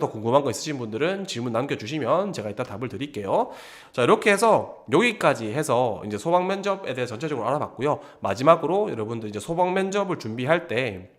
더 궁금한 거 있으신 분들은 질문 남겨주시면 제가 이따 답을 드릴게요. 자, 이렇게 해서 여기까지 해서 이제 소방 면접에 대해 전체적으로 알아봤고요. 마지막으로 여러분들 이제 소방 면접을 준비할 때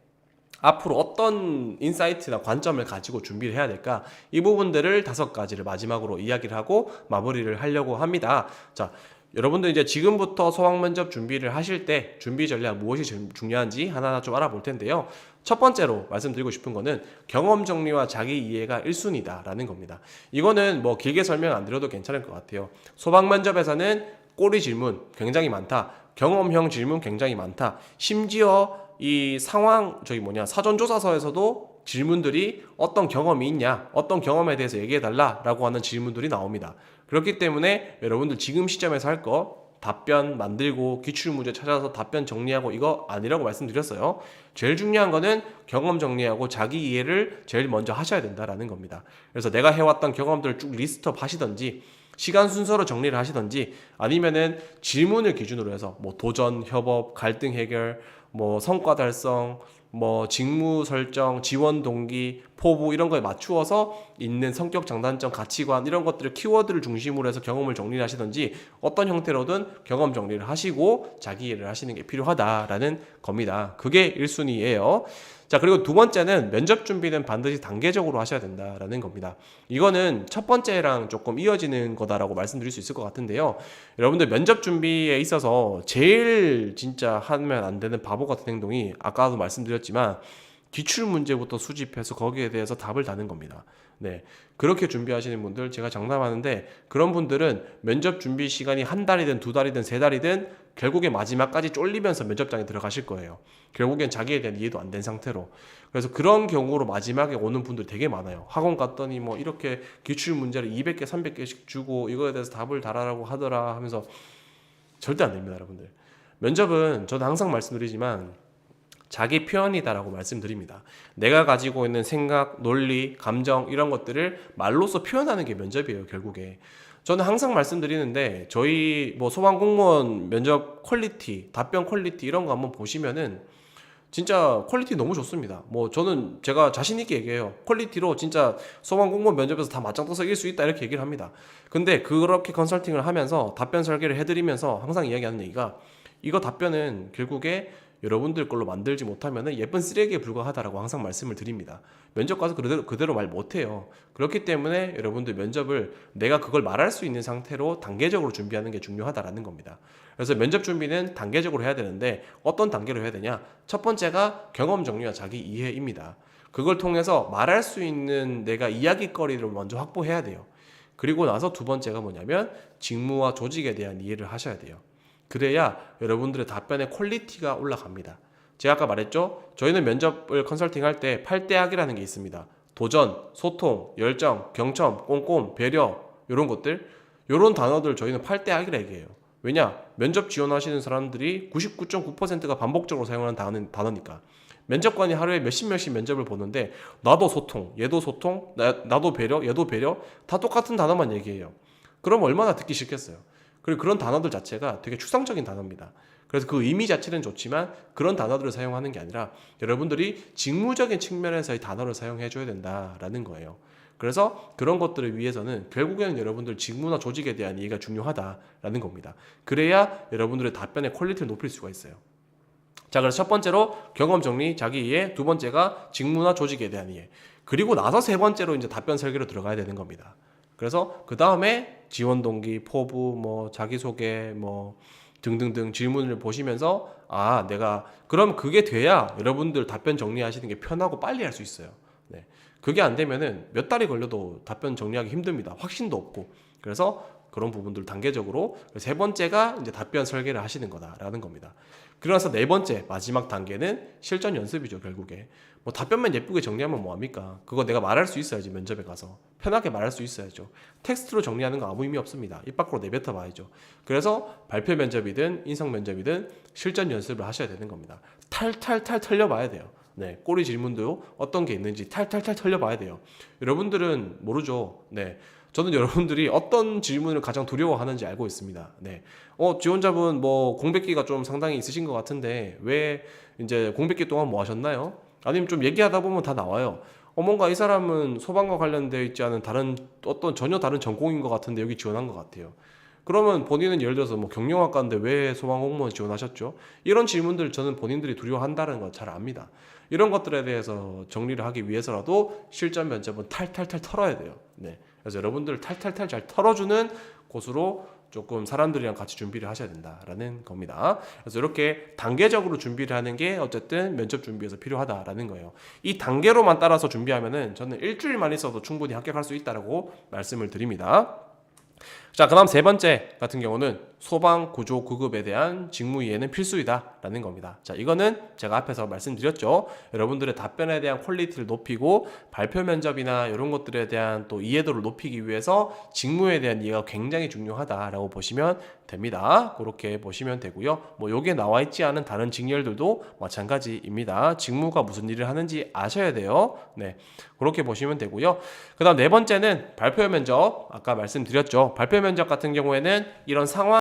앞으로 어떤 인사이트나 관점을 가지고 준비를 해야 될까? 이 부분들을 5가지를 마지막으로 이야기를 하고 마무리를 하려고 합니다. 자, 여러분들 이제 지금부터 소방 면접 준비를 하실 때 준비 전략 무엇이 중요한지 하나하나 좀 알아볼 텐데요. 첫 번째로 말씀드리고 싶은 거는 경험 정리와 자기 이해가 1순위다라는 겁니다. 이거는 뭐 길게 설명 안 드려도 괜찮을 것 같아요. 소방 면접에서는 꼬리 질문 굉장히 많다. 경험형 질문 굉장히 많다. 심지어 이 상황 사전조사서에서도 질문들이 어떤 경험이 있냐, 어떤 경험에 대해서 얘기해달라라고 하는 질문들이 나옵니다. 그렇기 때문에 여러분들 지금 시점에서 할 거 답변 만들고 기출문제 찾아서 답변 정리하고 이거 아니라고 말씀드렸어요. 제일 중요한 거는 경험 정리하고 자기 이해를 제일 먼저 하셔야 된다라는 겁니다. 그래서 내가 해왔던 경험들을 쭉 리스트업 하시던지 시간 순서로 정리를 하시던지 아니면은 질문을 기준으로 해서 뭐 도전, 협업, 갈등 해결, 뭐 성과 달성, 뭐 직무 설정, 지원 동기, 포부 이런 거에 맞추어서 있는 성격 장단점, 가치관 이런 것들을 키워드를 중심으로 해서 경험을 정리를 하시던지 어떤 형태로든 경험 정리를 하시고 자기 이해를 하시는 게 필요하다라는 겁니다. 그게 1순위예요. 자, 그리고 두 번째는 면접 준비는 반드시 단계적으로 하셔야 된다라는 겁니다. 이거는 첫 번째랑 조금 이어지는 거다라고 말씀드릴 수 있을 것 같은데요. 여러분들 면접 준비에 있어서 제일 진짜 하면 안 되는 바보 같은 행동이 아까도 말씀드렸지만 기출 문제부터 수집해서 거기에 대해서 답을 다는 겁니다. 네, 그렇게 준비하시는 분들 제가 장담하는데 그런 분들은 면접 준비 시간이 한 달이든 두 달이든 세 달이든 결국에 마지막까지 쫄리면서 면접장에 들어가실 거예요. 결국엔 자기에 대한 이해도 안 된 상태로. 그래서 그런 경우로 마지막에 오는 분들 되게 많아요. 학원 갔더니 뭐 이렇게 기출 문제를 200개, 300개씩 주고 이거에 대해서 답을 달아라고 하더라 하면서 절대 안 됩니다, 여러분들. 면접은 저도 항상 말씀드리지만 자기 표현이다라고 말씀드립니다. 내가 가지고 있는 생각, 논리, 감정 이런 것들을 말로써 표현하는 게 면접이에요, 결국에. 저는 항상 말씀드리는데 저희 뭐 소방 공무원 면접 퀄리티, 답변 퀄리티 이런 거 한번 보시면은 진짜 퀄리티 너무 좋습니다. 뭐 저는 제가 자신 있게 얘기해요. 퀄리티로 진짜 소방 공무원 면접에서 다 맞짱 떠서 이길 수 있다 이렇게 얘기를 합니다. 근데 그렇게 컨설팅을 하면서 답변 설계를 해드리면서 항상 이야기하는 얘기가 이거 답변은 결국에 여러분들 걸로 만들지 못하면 예쁜 쓰레기에 불과하다라고 항상 말씀을 드립니다. 면접 가서 그대로 말 못해요. 그렇기 때문에 여러분들 면접을 내가 그걸 말할 수 있는 상태로 단계적으로 준비하는 게 중요하다라는 겁니다. 그래서 면접 준비는 단계적으로 해야 되는데 어떤 단계로 해야 되냐? 첫 번째가 경험 정리와 자기 이해입니다. 그걸 통해서 말할 수 있는 내가 이야기거리를 먼저 확보해야 돼요. 그리고 나서 두 번째가 뭐냐면 직무와 조직에 대한 이해를 하셔야 돼요. 그래야 여러분들의 답변의 퀄리티가 올라갑니다. 제가 아까 말했죠? 저희는 면접을 컨설팅할 때 8대학이라는 게 있습니다. 도전, 소통, 열정, 경청, 꼼꼼, 배려 이런 것들 이런 단어들 저희는 8대학이라 얘기해요. 왜냐? 면접 지원하시는 사람들이 99.9%가 반복적으로 사용하는 단어니까. 면접관이 하루에 몇십 명씩 면접을 보는데 나도 소통, 얘도 소통, 나도 배려, 얘도 배려 다 똑같은 단어만 얘기해요. 그럼 얼마나 듣기 싫겠어요. 그리고 그런 단어들 자체가 되게 추상적인 단어입니다. 그래서 그 의미 자체는 좋지만 그런 단어들을 사용하는 게 아니라 여러분들이 직무적인 측면에서의 단어를 사용해 줘야 된다라는 거예요. 그래서 그런 것들을 위해서는 결국에는 여러분들 직무나 조직에 대한 이해가 중요하다라는 겁니다. 그래야 여러분들의 답변의 퀄리티를 높일 수가 있어요. 자, 그래서 첫 번째로 경험 정리, 자기 이해, 두 번째가 직무나 조직에 대한 이해. 그리고 나서 세 번째로 이제 답변 설계로 들어가야 되는 겁니다. 그래서 그 다음에 지원 동기, 포부, 뭐 자기소개, 뭐 등등등 질문을 보시면서 내가 그럼 그게 돼야 여러분들 답변 정리하시는 게 편하고 빨리 할 수 있어요. 네. 그게 안 되면은 몇 달이 걸려도 답변 정리하기 힘듭니다. 확신도 없고. 그래서 그런 부분들 단계적으로 세 번째가 이제 답변 설계를 하시는 거다라는 겁니다. 그래서 네 번째 마지막 단계는 실전 연습이죠. 결국에 뭐 답변만 예쁘게 정리하면 뭐합니까? 그거 내가 말할 수 있어야지. 면접에 가서 편하게 말할 수 있어야죠. 텍스트로 정리하는 거 아무 의미 없습니다. 입 밖으로 내뱉어 봐야죠. 그래서 발표 면접이든 인성 면접이든 실전 연습을 하셔야 되는 겁니다. 탈탈탈 털려봐야 돼요. 네, 꼬리 질문도 어떤 게 있는지 탈탈탈 털려봐야 돼요. 여러분들은 모르죠. 네, 저는 여러분들이 어떤 질문을 가장 두려워하는지 알고 있습니다. 네, 지원자분 뭐 공백기가 좀 상당히 있으신 것 같은데 왜 이제 공백기 동안 뭐 하셨나요? 아니면 좀 얘기하다 보면 다 나와요. 뭔가 이 사람은 소방과 관련되어 있지 않은 다른 어떤 전혀 다른 전공인 것 같은데 여기 지원한 것 같아요. 그러면 본인은 예를 들어서 뭐 경영학과인데 왜 소방 공무원 지원하셨죠? 이런 질문들 저는 본인들이 두려워한다는 걸 잘 압니다. 이런 것들에 대해서 정리를 하기 위해서라도 실전 면접은 탈탈탈 털어야 돼요. 네. 그래서 여러분들 탈탈탈 잘 털어주는 곳으로 조금 사람들이랑 같이 준비를 하셔야 된다라는 겁니다. 그래서 이렇게 단계적으로 준비를 하는 게 어쨌든 면접 준비에서 필요하다라는 거예요. 이 단계로만 따라서 준비하면은 저는 일주일만 있어도 충분히 합격할 수 있다라고 말씀을 드립니다. 자, 그다음 세 번째 같은 경우는 소방 구조 구급에 대한 직무 이해는 필수이다라는 겁니다. 자, 이거는 제가 앞에서 말씀드렸죠. 여러분들의 답변에 대한 퀄리티를 높이고 발표 면접이나 이런 것들에 대한 또 이해도를 높이기 위해서 직무에 대한 이해가 굉장히 중요하다라고 보시면 됩니다. 그렇게 보시면 되고요. 뭐 요게 나와 있지 않은 다른 직렬들도 마찬가지입니다. 직무가 무슨 일을 하는지 아셔야 돼요. 네, 그렇게 보시면 되고요. 그다음 네 번째는 발표 면접. 아까 말씀드렸죠. 발표 면접 같은 경우에는 이런 상황